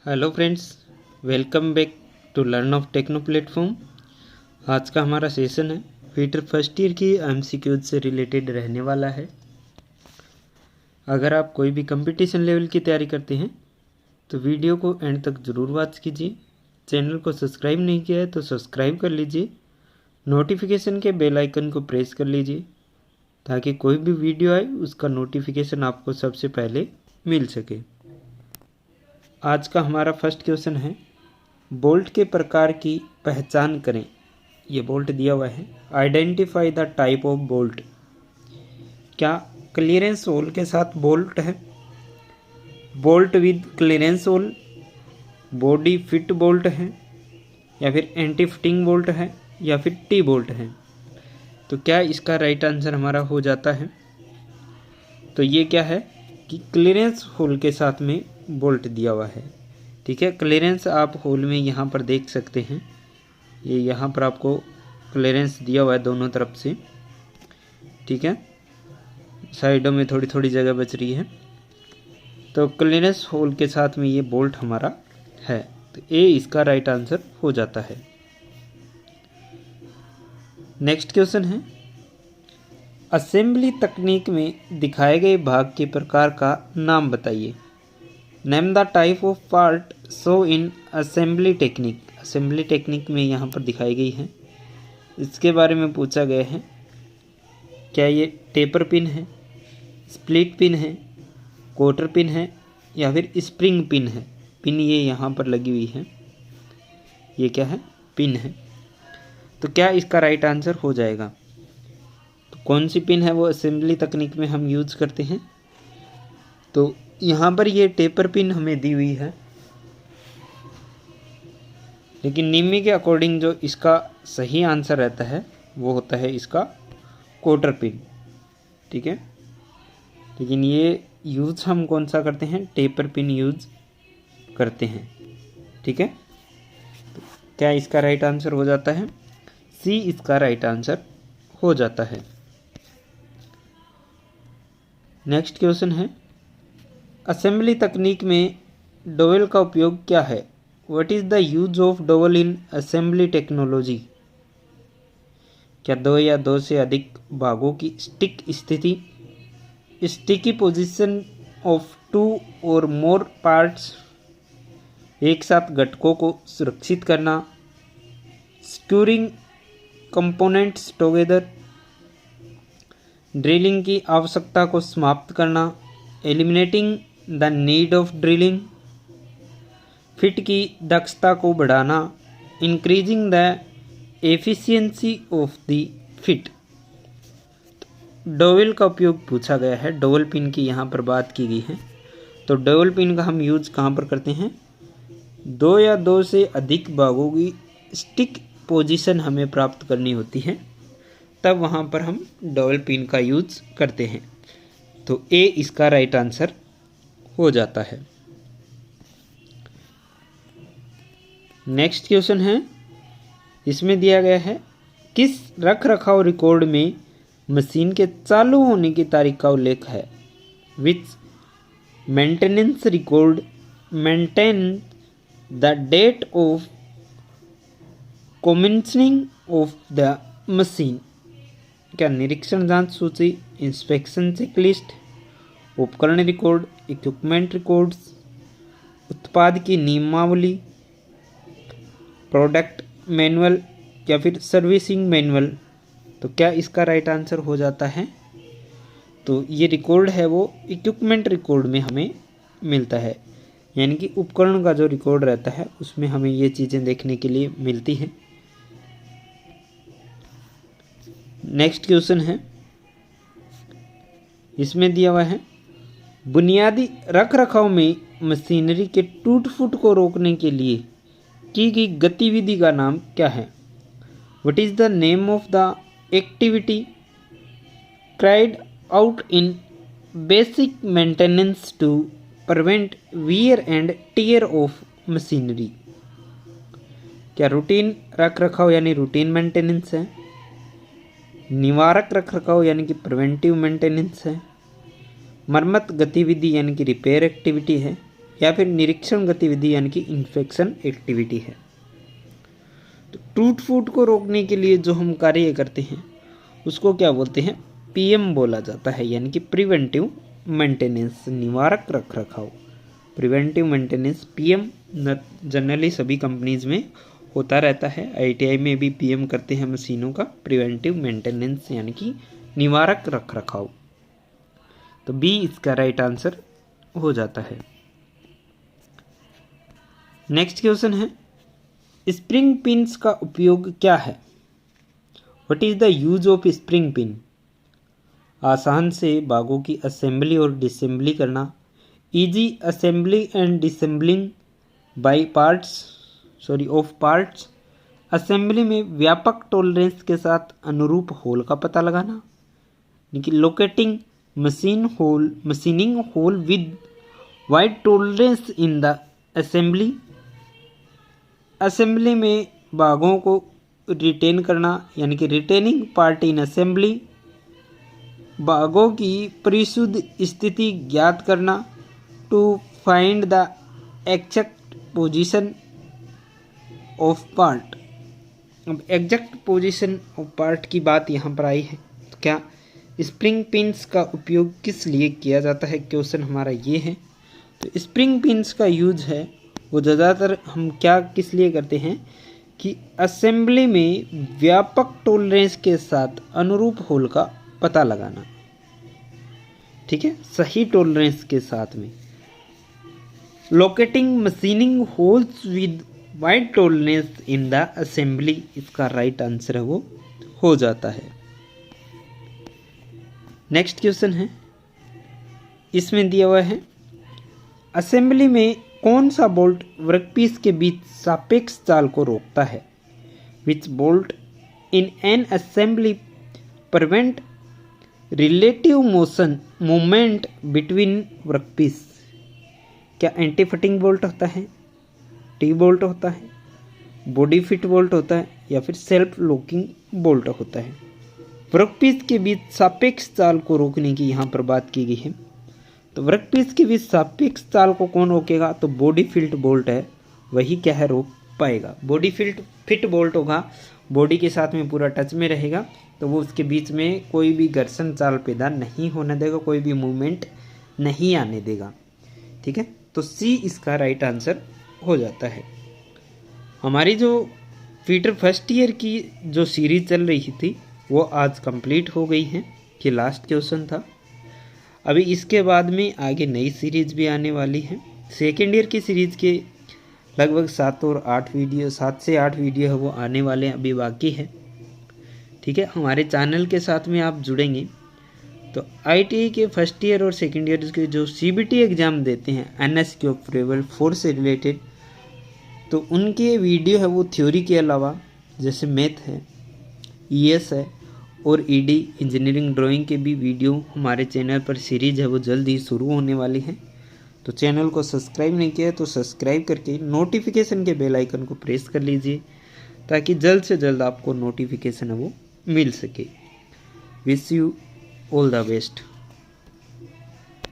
Hello friends, welcome back to learn of techno platform. आज का हमारा सेशन है फीटर फर्स्ट ईयर की एमसीक्यूज से रिलेटेड रहने वाला है। अगर आप कोई भी कंपटीशन लेवल की तैयारी करते हैं तो वीडियो को एंड तक ज़रूर वॉच कीजिए। चैनल को सब्सक्राइब नहीं किया है तो सब्सक्राइब कर लीजिए। नोटिफिकेशन के बेल आइकन को प्रेस कर लीजिए ताकि कोई भी वीडियो आए उसका नोटिफिकेशन आपको सबसे पहले मिल सके। आज का हमारा फर्स्ट क्वेश्चन है, बोल्ट के प्रकार की पहचान करें। ये बोल्ट दिया हुआ है, identify the type of bolt. क्या क्लियरेंस होल के साथ बोल्ट है, bolt with clearance hole, body fit bolt है, या फिर एंटी फिटिंग बोल्ट है, या फिर टी बोल्ट है। तो क्या इसका राइट आंसर हमारा हो जाता है? तो ये क्या है कि क्लियरेंस होल के साथ में बोल्ट दिया हुआ है। ठीक है, क्लियरेंस आप होल में यहाँ पर देख सकते हैं। ये यहाँ पर आपको क्लियरेंस दिया हुआ है दोनों तरफ से। ठीक है, साइडों में थोड़ी थोड़ी जगह बच रही है। तो क्लियरेंस होल के साथ में ये बोल्ट हमारा है, तो ए इसका राइट आंसर हो जाता है। नेक्स्ट क्वेश्चन है, असेंबली तकनीक में दिखाए गए भाग के प्रकार का नाम बताइए। Name the type of part show in assembly technique. Assembly technique में यहाँ पर दिखाई गई है, इसके बारे में पूछा गया है। क्या ये टेपर पिन है, स्प्लिट पिन है, क्वार्टर पिन है, या फिर स्प्रिंग पिन है। पिन ये यहाँ पर लगी हुई है, ये क्या है? पिन है। तो क्या इसका राइट आंसर हो जाएगा? तो कौन सी पिन है वो असेंबली तकनीक में हम यूज करते हैं? तो यहाँ पर ये टेपर पिन हमें दी हुई है, लेकिन निम्मी के अकॉर्डिंग जो इसका सही आंसर रहता है वो होता है इसका क्वार्टर पिन। ठीक है, लेकिन ये यूज हम कौन सा करते हैं? टेपर पिन यूज करते हैं। ठीक है, तो क्या इसका राइट आंसर हो जाता है? सी इसका राइट आंसर हो जाता है। नेक्स्ट क्वेश्चन है, असेंबली तकनीक में डोवेल का उपयोग क्या है? What is the use of dowel in assembly technology? क्या दो या दो से अधिक भागों की स्टिक स्थिति, स्टिकी पोजीशन ऑफ टू और मोर पार्ट्स, एक साथ घटकों को सुरक्षित करना, स्क्यूरिंग कंपोनेंट्स टुगेदर, ड्रिलिंग की आवश्यकता को समाप्त करना, eliminating the need of drilling, fit की दक्षता को बढ़ाना, increasing the efficiency of the fit. Dowel का उपयोग पूछा गया है, डोवेल पिन की यहाँ पर बात की गई है। तो डोवेल पिन का हम यूज कहाँ पर करते हैं? दो या दो से अधिक भागों की स्टिक पोजीशन हमें प्राप्त करनी होती है, तब वहाँ पर हम डोवेल पिन का यूज करते हैं। तो ए इसका राइट आंसर हो जाता है। नेक्स्ट क्वेश्चन है, इसमें दिया गया है, किस रख रखाव रिकॉर्ड में मशीन के चालू होने की तारीख का उल्लेख है? Which maintenance record maintain the date of commencing of the machine? क्या निरीक्षण जांच सूची, इंस्पेक्शन चेकलिस्ट, उपकरण रिकॉर्ड, इक्विपमेंट रिकॉर्ड्स, उत्पाद की नियमावली, प्रोडक्ट मैनुअल, या फिर सर्विसिंग मैनुअल? तो क्या इसका राइट आंसर हो जाता है? तो ये रिकॉर्ड है वो इक्विपमेंट रिकॉर्ड में हमें मिलता है, यानी कि उपकरण का जो रिकॉर्ड रहता है उसमें हमें ये चीज़ें देखने के लिए मिलती हैं। नेक्स्ट क्वेश्चन है, इसमें दिया हुआ है, बुनियादी रख रखाव में मशीनरी के टूट फूट को रोकने के लिए की गई गतिविधि का नाम क्या है? What is the name of the activity carried out in basic maintenance to prevent wear and tear of machinery? क्या रूटीन रख रखाव यानी रूटीन मेंटेनेंस है, निवारक रख रखाव यानी कि प्रिवेंटिव मेंटेनेंस है, मरम्मत गतिविधि यानी कि रिपेयर एक्टिविटी है, या फिर निरीक्षण गतिविधि यानी कि इन्फेक्शन एक्टिविटी है। तो टूट फूट को रोकने के लिए जो हम कार्य करते हैं उसको क्या बोलते हैं, पीएम बोला जाता है, यानी कि प्रिवेंटिव मेंटेनेंस, निवारक रख रखाव। प्रिवेंटिव मेंटेनेंस पीएम जनरली सभी कंपनीज में होता रहता है। आईटीआई में भी पीएम करते हैं मशीनों का, प्रिवेंटिव मेंटेनेंस यानी कि निवारक रख रखाव। तो बी इसका राइट आंसर हो जाता है। नेक्स्ट क्वेश्चन है, स्प्रिंग पिन्स का उपयोग क्या है? What is the use of spring pin? आसान से भागों की असेंबली और डिसेंबली करना, easy assembly and disassembling by of parts, assembly में व्यापक टॉलरेंस के साथ अनुरूप होल का पता लगाना, यानी कि locating machining hole with wide tolerance in the assembly, assembly में भागों को रिटेन करना यानी कि रिटेनिंग पार्ट इन असेंबली, भागों की परिशुद्ध स्थिति ज्ञात करना, to find the exact position of part. अब एग्जैक्ट पोजीशन ऑफ पार्ट की बात यहाँ पर आई है, तो क्या स्प्रिंग पिन्स का उपयोग किस लिए किया जाता है, क्वेश्चन हमारा ये है। तो स्प्रिंग पिन्स का यूज है वो ज़्यादातर हम क्या किस लिए करते हैं कि असेंबली में व्यापक टॉलरेंस के साथ अनुरूप होल का पता लगाना, ठीक है, सही टॉलरेंस के साथ में। Locating machining holes with wide tolerance in the assembly, इसका राइट आंसर है वो हो जाता है। नेक्स्ट क्वेश्चन है, इसमें दिया हुआ है असेंबली में कौन सा बोल्ट वर्कपीस के बीच सापेक्ष चाल को रोकता है? Which bolt in an assembly prevent relative motion movement between workpiece? क्या एंटी फटिंग बोल्ट होता है, टी बोल्ट होता है, बॉडी फिट बोल्ट होता है, या फिर सेल्फ लॉकिंग बोल्ट होता है? वर्कपीस के बीच सापेक्ष चाल को रोकने की यहाँ पर बात की गई है। तो वर्कपीस के बीच सापेक्ष चाल को कौन रोकेगा? तो बॉडी फिट बोल्ट है, वही क्या है रोक पाएगा। बॉडी फिट बोल्ट होगा, बॉडी के साथ में पूरा टच में रहेगा, तो वो उसके बीच में कोई भी घर्षण चाल पैदा नहीं होने देगा, कोई भी मूवमेंट नहीं आने देगा, ठीक है। तो सी इसका राइट आंसर हो जाता है। हमारी जो फीटर फर्स्ट ईयर की जो सीरीज चल रही थी वो आज कंप्लीट हो गई है, कि लास्ट क्वेश्चन था। अभी इसके बाद में आगे नई सीरीज भी आने वाली है। सेकेंड ईयर की सीरीज के लगभग 7 से 8 वीडियो है वो आने वाले हैं, अभी बाकी है, ठीक है। हमारे चैनल के साथ में आप जुड़ेंगे तो आईटीआई के फर्स्ट ईयर और सेकेंड ईयर के जो सीबीटी एग्ज़ाम देते हैं एनएसक्यू लेवल 4 से रिलेटेड, तो उनके वीडियो है वो थ्योरी के अलावा जैसे मैथ है, ईएस है और ईडी इंजीनियरिंग ड्राइंग के भी वीडियो हमारे चैनल पर सीरीज है वो जल्द ही शुरू होने वाली है। तो चैनल को सब्सक्राइब नहीं किया तो सब्सक्राइब करके नोटिफिकेशन के बेल आइकन को प्रेस कर लीजिए ताकि जल्द से जल्द आपको नोटिफिकेशन है वो मिल सके। Wish you all the best.